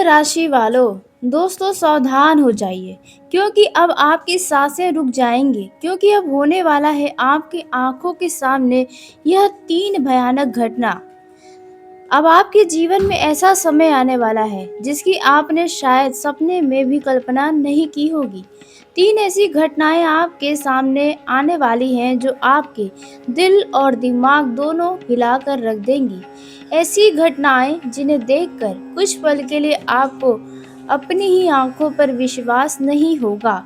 तो राशि वालों, दोस्तों सावधान हो जाइए, क्योंकि अब आपकी सांसें रुक जाएंगी, क्योंकि अब होने वाला है आपकी आंखों के सामने यह तीन भयानक घटना। अब आपके जीवन में ऐसा समय आने वाला है जिसकी आपने शायद सपने में भी कल्पना नहीं की होगी। तीन ऐसी घटनाएं आपके सामने आने वाली हैं जो आपके दिल और दिमाग दोनों हिलाकर रख देंगी। ऐसी घटनाएं जिन्हें देखकर कुछ पल के लिए आपको अपनी ही आंखों पर विश्वास नहीं होगा।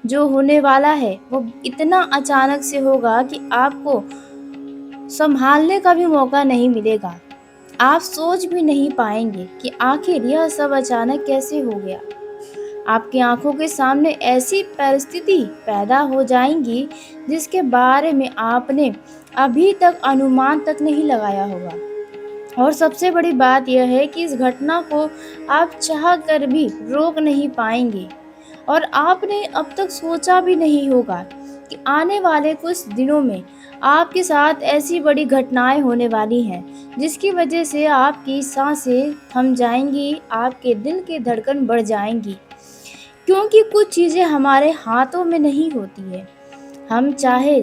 जो होने वाला है वो इतना अचानक से होगा कि आपको संभालने का भी मौका नहीं मिलेगा। आप सोच भी नहीं पाएंगे कि आखिर यह सब अचानक कैसे हो गया। आपकी आंखों के सामने ऐसी परिस्थिति पैदा हो जाएंगी जिसके बारे में आपने अभी तक अनुमान तक नहीं लगाया होगा। और सबसे बड़ी बात यह है कि इस घटना को आप चाह कर भी रोक नहीं पाएंगे। और आपने अब तक सोचा भी नहीं होगा कि आने वाले कुछ दिनों में आपके साथ ऐसी बड़ी घटनाएं होने वाली हैं जिसकी वजह से आपकी सांसें थम जाएंगी, आपके दिल की धड़कन बढ़ जाएंगी। क्योंकि कुछ चीज़ें हमारे हाथों में नहीं होती है। हम चाहे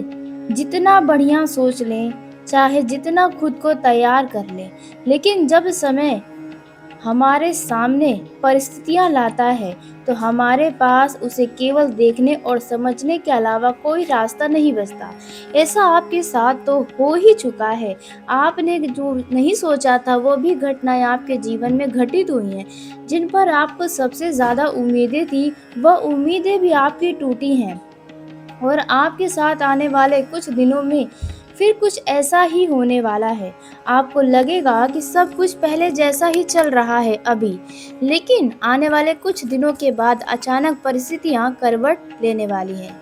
जितना बढ़िया सोच लें, चाहे जितना खुद को तैयार कर लें, लेकिन जब समय हमारे सामने परिस्थितियां लाता है तो हमारे पास उसे केवल देखने और समझने के अलावा कोई रास्ता नहीं बचता। ऐसा आपके साथ तो हो ही चुका है। आपने जो नहीं सोचा था वो भी घटनाएं आपके जीवन में घटित हुई हैं, जिन पर आपको सबसे ज़्यादा उम्मीदें थी, वह उम्मीदें भी आपकी टूटी हैं। और आपके साथ आने वाले कुछ दिनों में फिर कुछ ऐसा ही होने वाला है। आपको लगेगा कि सब कुछ पहले जैसा ही चल रहा है अभी, लेकिन आने वाले कुछ दिनों के बाद अचानक परिस्थितियां करवट लेने वाली हैं।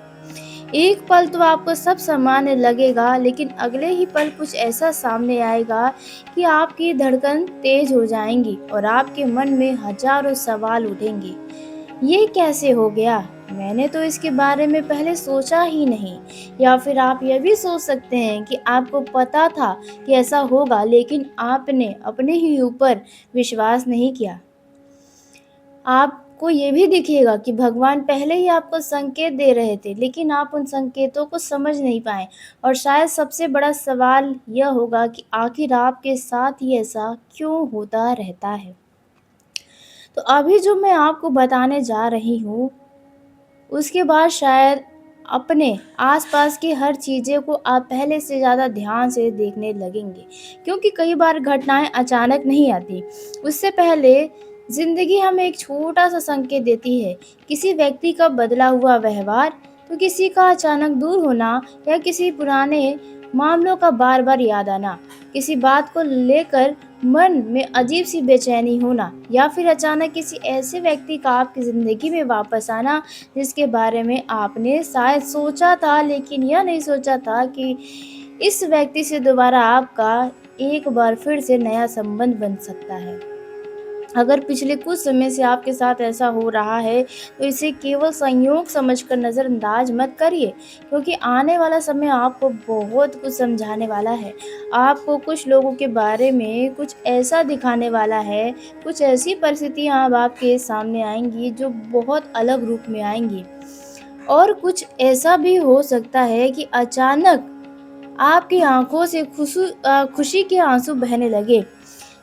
एक पल तो आपको सब सामान्य लगेगा, लेकिन अगले ही पल कुछ ऐसा सामने आएगा कि आपकी धड़कन तेज हो जाएंगी और आपके मन में हजारों सवाल उठेंगे। ये कैसे हो गया? मैंने तो इसके बारे में पहले सोचा ही नहीं। या फिर आप यह भी सोच सकते हैं कि आपको पता था कि ऐसा होगा, लेकिन आपने अपने ही ऊपर विश्वास नहीं किया। आपको ये भी दिखेगा कि भगवान पहले ही आपको संकेत दे रहे थे, लेकिन आप उन संकेतों को समझ नहीं पाए। और शायद सबसे बड़ा सवाल यह होगा कि आखिर आपके साथ ही ऐसा क्यों होता रहता है। तो अभी जो मैं आपको बताने जा रही हूँ, उसके बाद शायद अपने आसपास की हर चीज़ें को आप पहले से ज़्यादा ध्यान से देखने लगेंगे, क्योंकि कई बार घटनाएं अचानक नहीं आती। उससे पहले ज़िंदगी हमें एक छोटा सा संकेत देती है। किसी व्यक्ति का बदला हुआ व्यवहार, तो किसी का अचानक दूर होना, या किसी पुराने मामलों का बार बार याद आना, किसी बात को लेकर मन में अजीब सी बेचैनी होना, या फिर अचानक किसी ऐसे व्यक्ति का आपकी ज़िंदगी में वापस आना जिसके बारे में आपने शायद सोचा था, लेकिन यह नहीं सोचा था कि इस व्यक्ति से दोबारा आपका एक बार फिर से नया संबंध बन सकता है। अगर पिछले कुछ समय से आपके साथ ऐसा हो रहा है तो इसे केवल संयोग समझकर नज़रअंदाज मत करिए, क्योंकि आने वाला समय आपको बहुत कुछ समझाने वाला है। आपको कुछ लोगों के बारे में कुछ ऐसा दिखाने वाला है, कुछ ऐसी परिस्थितियाँ अब आपके सामने आएंगी जो बहुत अलग रूप में आएंगी। और कुछ ऐसा भी हो सकता है कि अचानक आपकी आंखों से खुशी के आंसू बहने लगे।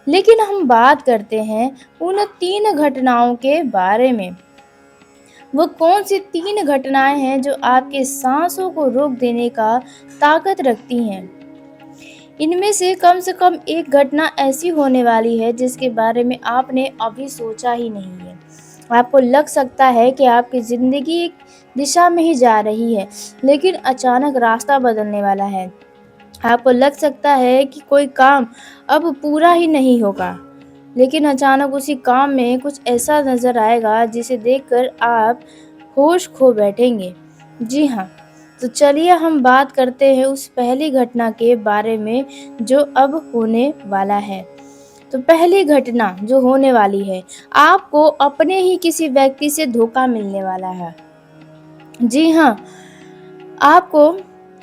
लेकिन हम बात करते हैं उन तीन घटनाओं के बारे में। वो कौन सी तीन घटनाएं हैं जो आपके सांसों को रोक देने का ताकत रखती हैं? इनमें से कम एक घटना ऐसी होने वाली है जिसके बारे में आपने अभी सोचा ही नहीं है। आपको लग सकता है कि आपकी ज़िंदगी एक दिशा में ही जा रही है, लेकिन अचानक रास्ता बदलने वाला है। आपको लग सकता है कि कोई काम अब पूरा ही नहीं होगा, लेकिन अचानक उसी काम में कुछ ऐसा नज़र आएगा जिसे देखकर आप होश खो बैठेंगे। जी हाँ, तो चलिए हम बात करते हैं उस पहली घटना के बारे में जो अब होने वाला है। तो पहली घटना जो होने वाली है, आपको अपने ही किसी व्यक्ति से धोखा मिलने वाला है। जी हाँ, आपको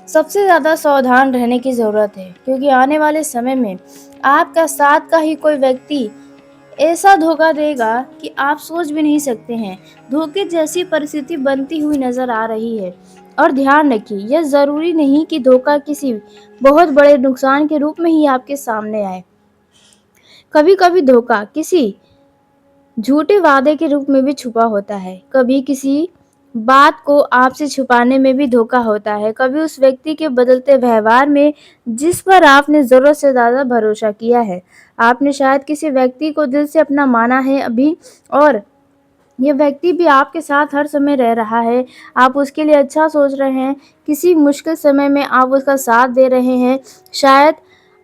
सबसे ज़्यादा सावधान रहने की ज़रूरत है, क्योंकि आने वाले समय में आपका साथ का ही कोई व्यक्ति ऐसा धोखा देगा कि आप सोच भी नहीं सकते हैं। धोखे जैसी परिस्थिति बनती हुई नज़र आ रही है। और ध्यान रखिए, यह ज़रूरी नहीं कि धोखा किसी बहुत बड़े नुकसान के रूप में ही आपके सामने आए। कभी-कभी धोखा किसी झूठे वादे के रूप में भी छुपा होता है। कभी किसी बात को आपसे छुपाने में भी धोखा होता है। कभी उस व्यक्ति के बदलते व्यवहार में जिस पर आपने ज़रूरत से ज़्यादा भरोसा किया है। आपने शायद किसी व्यक्ति को दिल से अपना माना है अभी, और ये व्यक्ति भी आपके साथ हर समय रह रहा है। आप उसके लिए अच्छा सोच रहे हैं। किसी मुश्किल समय में आप उसका साथ दे रहे हैं। शायद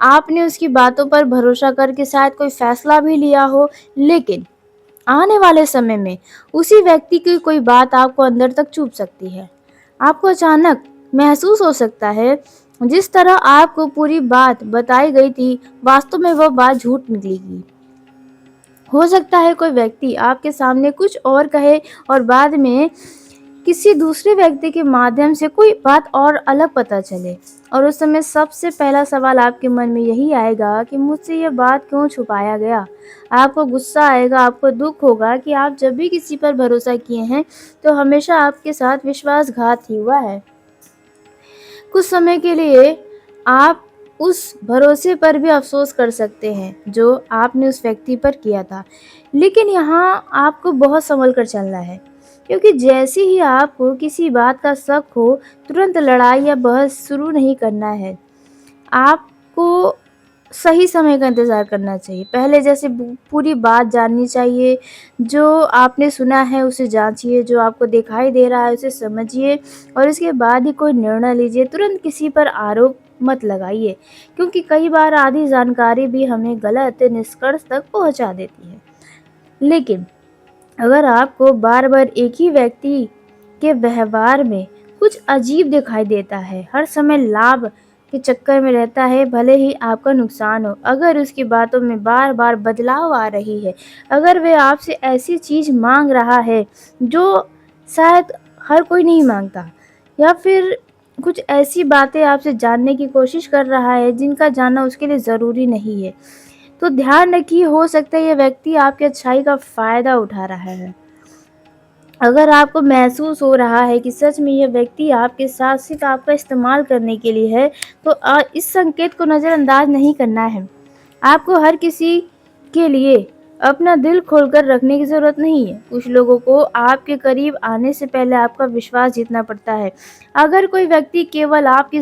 आपने उसकी बातों पर भरोसा करके शायद कोई फैसला भी लिया हो, लेकिन आने वाले समय में उसी व्यक्ति की कोई बात आपको अंदर तक चुभ सकती है। आपको अचानक महसूस हो सकता है जिस तरह आपको पूरी बात बताई गई थी, वास्तव में वह बात झूठ निकलेगी। हो सकता है कोई व्यक्ति आपके सामने कुछ और कहे और बाद में किसी दूसरे व्यक्ति के माध्यम से कोई बात और अलग पता चले, और उस समय सबसे पहला सवाल आपके मन में यही आएगा कि मुझसे यह बात क्यों छुपाया गया। आपको गुस्सा आएगा, आपको दुख होगा कि आप जब भी किसी पर भरोसा किए हैं तो हमेशा आपके साथ विश्वासघात ही हुआ है। कुछ समय के लिए आप उस भरोसे पर भी अफ़सोस कर सकते हैं जो आपने उस व्यक्ति पर किया था। लेकिन यहाँ आपको बहुत सँभल कर चलना है, क्योंकि जैसे ही आपको किसी बात का शक हो, तुरंत लड़ाई या बहस शुरू नहीं करना है। आपको सही समय का इंतज़ार करना चाहिए। पहले जैसे पूरी बात जाननी चाहिए। जो आपने सुना है उसे जाँचिए, जो आपको दिखाई दे रहा है उसे समझिए, और इसके बाद ही कोई निर्णय लीजिए। तुरंत किसी पर आरोप मत लगाइए, क्योंकि कई बार आधी जानकारी भी हमें गलत निष्कर्ष तक पहुँचा देती है। लेकिन अगर आपको बार-बार एक ही व्यक्ति के व्यवहार में कुछ अजीब दिखाई देता है, हर समय लाभ के चक्कर में रहता है, भले ही आपका नुकसान हो, अगर उसकी बातों में बार-बार बदलाव आ रही है, अगर वह आपसे ऐसी चीज़ माँग रहा है जो शायद हर कोई नहीं माँगता, या फिर कुछ ऐसी बातें आपसे जानने की कोशिश कर रहा है जिनका जानना उसके लिए ज़रूरी नहीं है, तो ध्यान रखिए, हो सकता है यह व्यक्ति आपकी अच्छाई का फ़ायदा उठा रहा है। अगर आपको महसूस हो रहा है कि सच में यह व्यक्ति आपके साथ सिर्फ आपका इस्तेमाल करने के लिए है, तो इस संकेत को नज़रअंदाज नहीं करना है। आपको हर किसी के लिए अपना दिल खोलकर रखने की ज़रूरत नहीं है। कुछ लोगों को आपके करीब आने से पहले आपका विश्वास जीतना पड़ता है। अगर कोई व्यक्ति केवल आपकी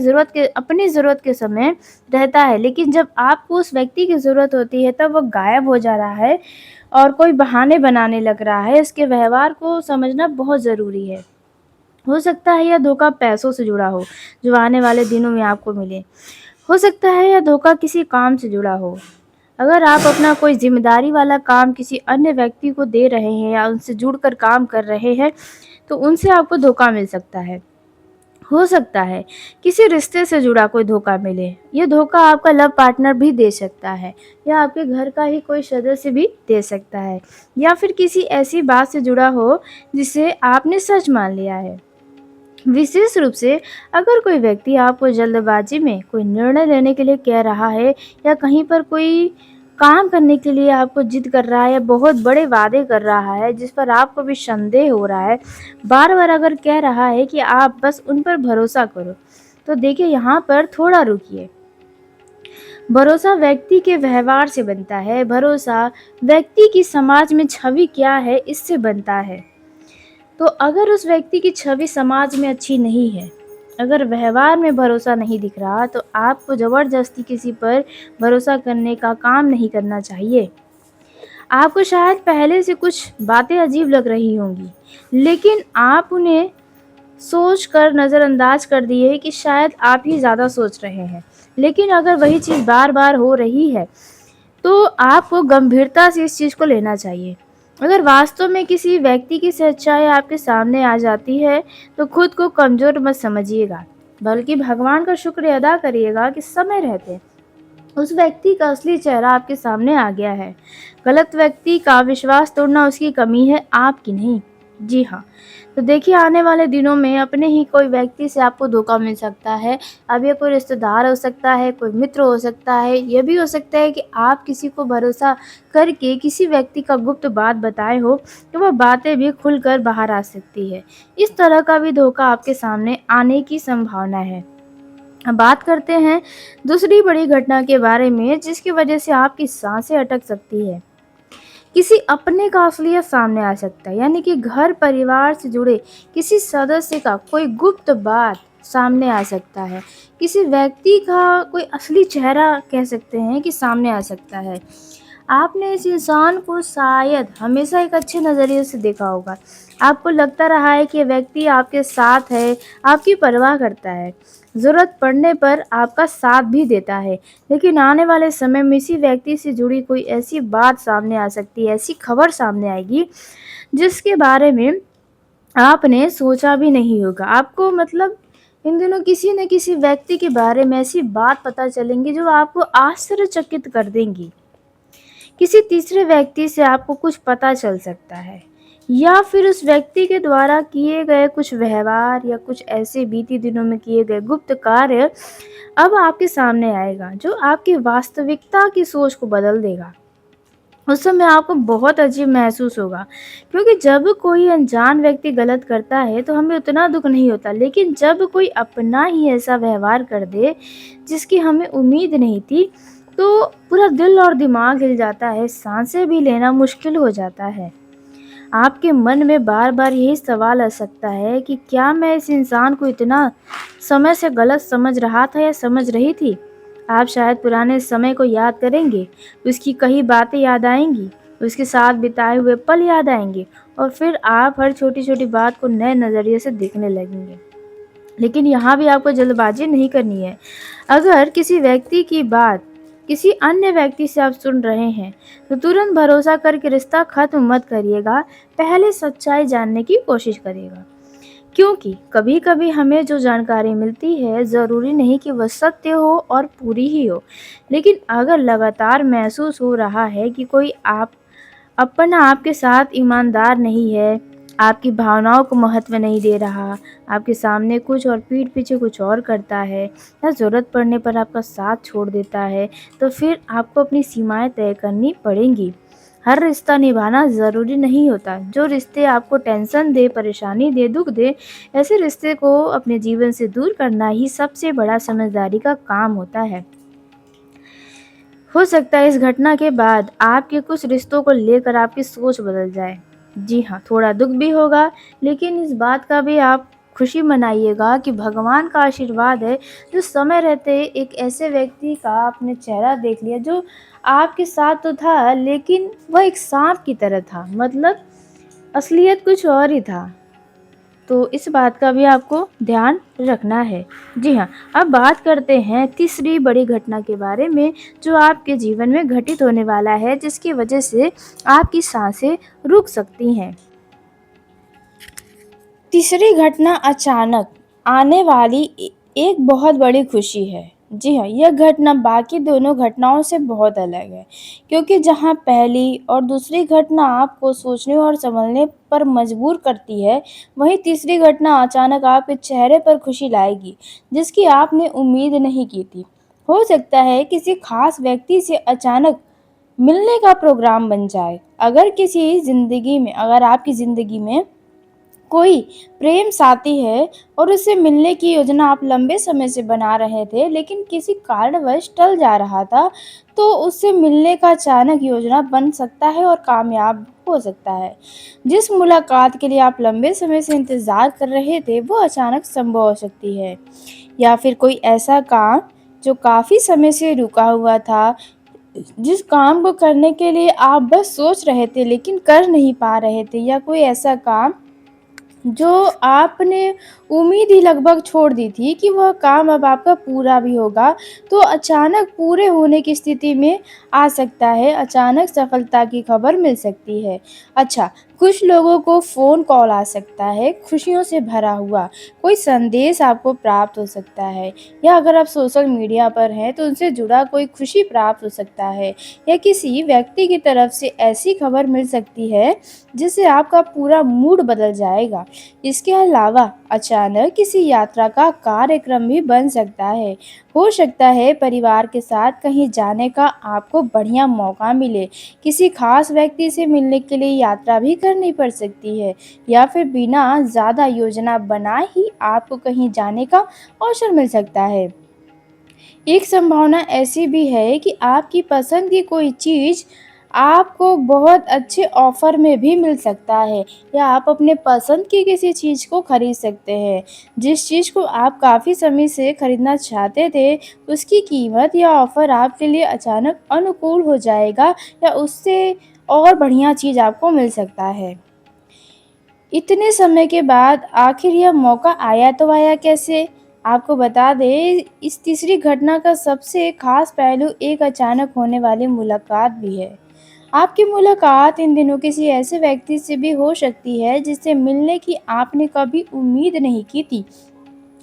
अपनी ज़रूरत के समय रहता है, लेकिन जब आपको उस व्यक्ति की ज़रूरत होती है तब वह गायब हो जा रहा है और कोई बहाने बनाने लग रहा है, इसके व्यवहार को समझना बहुत ज़रूरी है। हो सकता है यह धोखा पैसों से जुड़ा हो, जो आने वाले दिनों में आपको मिले। हो सकता है यह धोखा किसी काम से जुड़ा हो। अगर आप अपना कोई ज़िम्मेदारी वाला काम किसी अन्य व्यक्ति को दे रहे हैं या उनसे जुड़कर काम कर रहे हैं, तो उनसे आपको धोखा मिल सकता है। हो सकता है किसी रिश्ते से जुड़ा कोई धोखा मिले। ये धोखा आपका लव पार्टनर भी दे सकता है, या आपके घर का ही कोई सदस्य भी दे सकता है, या फिर किसी ऐसी बात से जुड़ा हो जिसे आपने सच मान लिया है। विशेष रूप से अगर कोई व्यक्ति आपको जल्दबाजी में कोई निर्णय लेने के लिए कह रहा है, या कहीं पर कोई काम करने के लिए आपको जिद कर रहा है, या बहुत बड़े वादे कर रहा है जिस पर आपको भी संदेह हो रहा है, बार-बार अगर कह रहा है कि आप बस उन पर भरोसा करो, तो देखिए यहाँ पर थोड़ा रुकिए। भरोसा व्यक्ति के व्यवहार से बनता है। भरोसा व्यक्ति की समाज में छवि क्या है इससे बनता है। तो अगर उस व्यक्ति की छवि समाज में अच्छी नहीं है, अगर व्यवहार में भरोसा नहीं दिख रहा, तो आपको ज़बरदस्ती किसी पर भरोसा करने का काम नहीं करना चाहिए। आपको शायद पहले से कुछ बातें अजीब लग रही होंगी, लेकिन आप उन्हें सोच कर नज़रअंदाज कर दिए कि शायद आप ही ज़्यादा सोच रहे हैं। लेकिन अगर वही चीज़ बार-बार हो रही है, तो आपको गंभीरता से इस चीज़ को लेना चाहिए। अगर वास्तव में किसी व्यक्ति की सच्चाई आपके सामने आ जाती है, तो खुद को कमज़ोर मत समझिएगा, बल्कि भगवान का शुक्र अदा करिएगा कि समय रहते उस व्यक्ति का असली चेहरा आपके सामने आ गया है। गलत व्यक्ति का विश्वास तोड़ना उसकी कमी है, आपकी नहीं। जी हाँ। तो देखिए आने वाले दिनों में अपने ही कोई व्यक्ति से आपको धोखा मिल सकता है। अब ये कोई रिश्तेदार हो सकता है, कोई मित्र हो सकता है, ये भी हो सकता है कि आप किसी को भरोसा करके किसी व्यक्ति का गुप्त बात बताए हो, तो वो बातें भी खुलकर बाहर आ सकती है। इस तरह का भी धोखा आपके सामने आने की संभावना है। अब बात करते हैं दूसरी बड़ी घटना के बारे में जिसकी वजह से आपकी साँसें अटक सकती है। किसी अपने का असलियत सामने आ सकता है, यानी कि घर परिवार से जुड़े किसी सदस्य का कोई गुप्त बात सामने आ सकता है। किसी व्यक्ति का कोई असली चेहरा कह सकते हैं कि सामने आ सकता है। आपने इस इंसान को शायद हमेशा एक अच्छे नज़रिए से देखा होगा। आपको लगता रहा है कि ये व्यक्ति आपके साथ है, आपकी परवाह करता है, ज़रूरत पड़ने पर आपका साथ भी देता है। लेकिन आने वाले समय में इसी व्यक्ति से जुड़ी कोई ऐसी बात सामने आ सकती है, ऐसी खबर सामने आएगी, जिसके बारे में आपने सोचा भी नहीं होगा। आपको मतलब इन दिनों किसी न किसी व्यक्ति के बारे में ऐसी बात पता चलेंगी जो आपको आश्चर्यचकित कर देंगी। किसी तीसरे व्यक्ति से आपको कुछ पता चल सकता है या फिर उस व्यक्ति के द्वारा किए गए कुछ व्यवहार या कुछ ऐसे बीती दिनों में किए गए गुप्त कार्य अब आपके सामने आएगा जो आपकी वास्तविकता की सोच को बदल देगा। उस समय आपको बहुत अजीब महसूस होगा क्योंकि जब कोई अनजान व्यक्ति गलत करता है तो हमें उतना दुख नहीं होता, लेकिन जब कोई अपना ही ऐसा व्यवहार कर दे जिसकी हमें उम्मीद नहीं थी, तो पूरा दिल और दिमाग हिल जाता है, सांसें भी लेना मुश्किल हो जाता है। आपके मन में बार बार यही सवाल आ सकता है कि क्या मैं इस इंसान को इतना समय से गलत समझ रहा था या समझ रही थी। आप शायद पुराने समय को याद करेंगे, उसकी कही बातें याद आएंगी, उसके साथ बिताए हुए पल याद आएंगे और फिर आप हर छोटी छोटी बात को नए नज़रिए से देखने लगेंगे। लेकिन यहाँ भी आपको जल्दबाजी नहीं करनी है। अगर किसी व्यक्ति की बात किसी अन्य व्यक्ति से आप सुन रहे हैं, तो तुरंत भरोसा करके रिश्ता खत्म मत करिएगा, पहले सच्चाई जानने की कोशिश करिएगा। क्योंकि कभी-कभी हमें जो जानकारी मिलती है, ज़रूरी नहीं कि वह सत्य हो और पूरी ही हो। लेकिन अगर लगातार महसूस हो रहा है कि कोई आप अपना आपके साथ ईमानदार नहीं है, आपकी भावनाओं को महत्व नहीं दे रहा, आपके सामने कुछ और पीठ पीछे कुछ और करता है या ज़रूरत पड़ने पर आपका साथ छोड़ देता है, तो फिर आपको अपनी सीमाएँ तय करनी पड़ेंगी। हर रिश्ता निभाना ज़रूरी नहीं होता। जो रिश्ते आपको टेंशन दे, परेशानी दे, दुःख दे, ऐसे रिश्ते को अपने जीवन से दूर करना ही सबसे बड़ा समझदारी का काम होता है। हो सकता है इस घटना के बाद आपके कुछ रिश्तों को लेकर आपकी सोच बदल जाए। जी हाँ, थोड़ा दुःख भी होगा, लेकिन इस बात का भी आप खुशी मनाइएगा कि भगवान का आशीर्वाद है, जो समय रहते एक ऐसे व्यक्ति का आपने चेहरा देख लिया जो आपके साथ तो था, लेकिन वह एक साँप की तरह था। मतलब असलियत कुछ और ही था। तो इस बात का भी आपको ध्यान रखना है। जी हाँ, अब बात करते हैं तीसरी बड़ी घटना के बारे में जो आपके जीवन में घटित होने वाला है, जिसकी वजह से आपकी सांसें रुक सकती हैं। तीसरी घटना अचानक आने वाली एक बहुत बड़ी खुशी है। जी हाँ, यह घटना बाकी दोनों घटनाओं से बहुत अलग है, क्योंकि जहाँ पहली और दूसरी घटना आपको सोचने और समझने पर मजबूर करती है, वहीं तीसरी घटना अचानक आपके चेहरे पर खुशी लाएगी, जिसकी आपने उम्मीद नहीं की थी। हो सकता है किसी खास व्यक्ति से अचानक मिलने का प्रोग्राम बन जाए। अगर आपकी ज़िंदगी में कोई प्रेम साथी है और उससे मिलने की योजना आप लंबे समय से बना रहे थे, लेकिन किसी कारणवश टल जा रहा था, तो उससे मिलने का अचानक योजना बन सकता है और कामयाब हो सकता है। जिस मुलाकात के लिए आप लंबे समय से इंतज़ार कर रहे थे, वो अचानक संभव हो सकती है। या फिर कोई ऐसा काम जो काफ़ी समय से रुका हुआ था, जिस काम को करने के लिए आप बस सोच रहे थे लेकिन कर नहीं पा रहे थे, या कोई ऐसा काम जो आपने उम्मीद ही लगभग छोड़ दी थी कि वह काम अब आपका पूरा भी होगा, तो अचानक पूरे होने की स्थिति में आ सकता है, अचानक सफलता की खबर मिल सकती है। अच्छा, कुछ लोगों को फ़ोन कॉल आ सकता है, खुशियों से भरा हुआ, कोई संदेश आपको प्राप्त हो सकता है, या अगर आप सोशल मीडिया पर हैं, तो उनसे जुड़ा कोई खुशी प्राप्त हो सकता है, या किसी व्यक्ति की तरफ से ऐसी खबर मिल सकती है, जिससे आपका पूरा मूड बदल जाएगा। इसके अलावा अचानक किसी यात्रा का कार्यक्रम भी बन सकता है। हो सकता है परिवार के साथ कहीं जाने का आपको बढ़िया मौका मिले, किसी खास व्यक्ति से मिलने के लिए यात्रा भी करनी पड़ सकती है, या फिर बिना ज़्यादा योजना बनाए ही आपको कहीं जाने का अवसर मिल सकता है। एक संभावना ऐसी भी है कि आपकी पसंद की कोई चीज़ आपको बहुत अच्छे ऑफ़र में भी मिल सकता है, या आप अपने पसंद की किसी चीज़ को खरीद सकते हैं। जिस चीज़ को आप काफ़ी समय से खरीदना चाहते थे, उसकी कीमत या ऑफ़र आपके लिए अचानक अनुकूल हो जाएगा, या उससे और बढ़िया चीज़ आपको मिल सकता है। इतने समय के बाद आखिर यह मौका आया तो आया कैसे? आपको बता दें, इस तीसरी घटना का सबसे ख़ास पहलू एक अचानक होने वाली मुलाकात भी है। आपकी मुलाकात इन दिनों किसी ऐसे व्यक्ति से भी हो सकती है जिससे मिलने की आपने कभी उम्मीद नहीं की थी।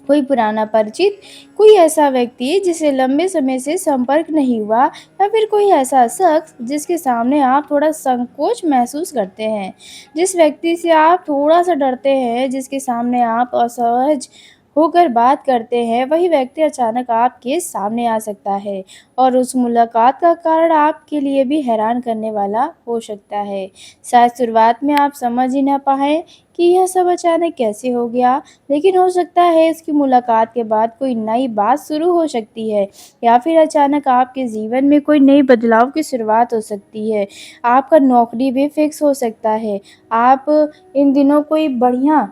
कोई पुराना परिचित, कोई ऐसा व्यक्ति जिसे लंबे समय से संपर्क नहीं हुआ, या फिर कोई ऐसा शख्स जिसके सामने आप थोड़ा संकोच महसूस करते हैं। जिस व्यक्ति से आप थोड़ा-सा डरते हैं, जिसके सामने आप असहज होकर बात करते हैं, वही व्यक्ति अचानक आपके सामने आ सकता है, और उस मुलाकात का कारण आपके लिए भी हैरान करने वाला हो सकता है। शायद शुरुआत में आप समझ ही ना पाएँ कि यह सब अचानक कैसे हो गया, लेकिन हो सकता है इसकी मुलाकात के बाद कोई नई बात शुरू हो सकती है, या फिर अचानक आपके जीवन में कोई नई बदलाव की शुरुआत हो सकती है। आपका नौकरी भी फिक्स हो सकता है। आप इन दिनों कोई बढ़िया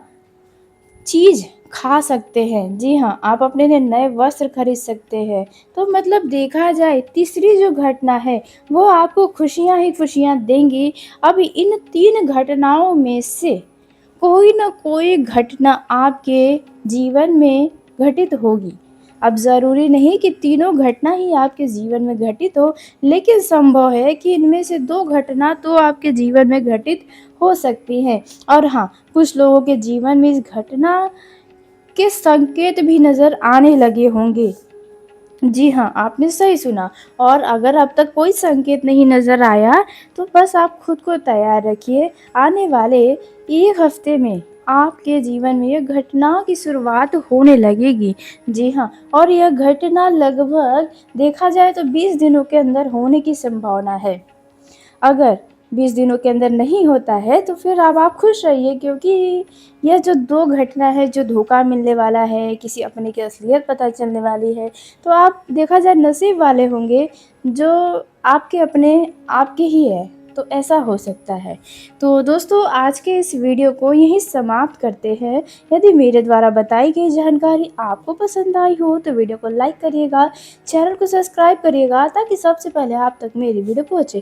चीज़ खा सकते हैं। जी हाँ, आप अपने लिए नए वस्त्र खरीद सकते हैं। तो मतलब देखा जाए, तीसरी जो घटना है, वो आपको खुशियाँ ही खुशियाँ देंगी। अब इन 3 घटनाओं में से कोई न कोई घटना आपके जीवन में घटित होगी। अब ज़रूरी नहीं कि तीनों घटना ही आपके जीवन में घटित हो, लेकिन संभव है कि इनमें से 2 घटना तो आपके जीवन में घटित हो सकती हैं। और हाँ, कुछ लोगों के जीवन में इस घटना के संकेत भी नज़र आने लगे होंगे। जी हाँ, आपने सही सुना। और अगर अब तक कोई संकेत नहीं नज़र आया, तो बस आप खुद को तैयार रखिए। आने वाले 1 हफ़्ते में आपके जीवन में ये घटनाओं की शुरुआत होने लगेगी। जी हाँ, और यह घटना लगभग देखा जाए तो 20 दिनों के अंदर होने की संभावना है। अगर 20 दिनों के अंदर नहीं होता है, तो फिर अब आप खुश रहिए, क्योंकि यह जो 2 घटना है, जो धोखा मिलने वाला है, किसी अपने की असलियत पता चलने वाली है, तो आप देखा जाए नसीब वाले होंगे, जो आपके अपने आपके ही है। तो ऐसा हो सकता है। तो दोस्तों, आज के इस वीडियो को यहीं समाप्त करते हैं। यदि मेरे द्वारा बताई गई जानकारी आपको पसंद आई हो, तो वीडियो को लाइक करिएगा, चैनल को सब्सक्राइब करिएगा, ताकि सबसे पहले आप तक मेरी वीडियो पहुँचे।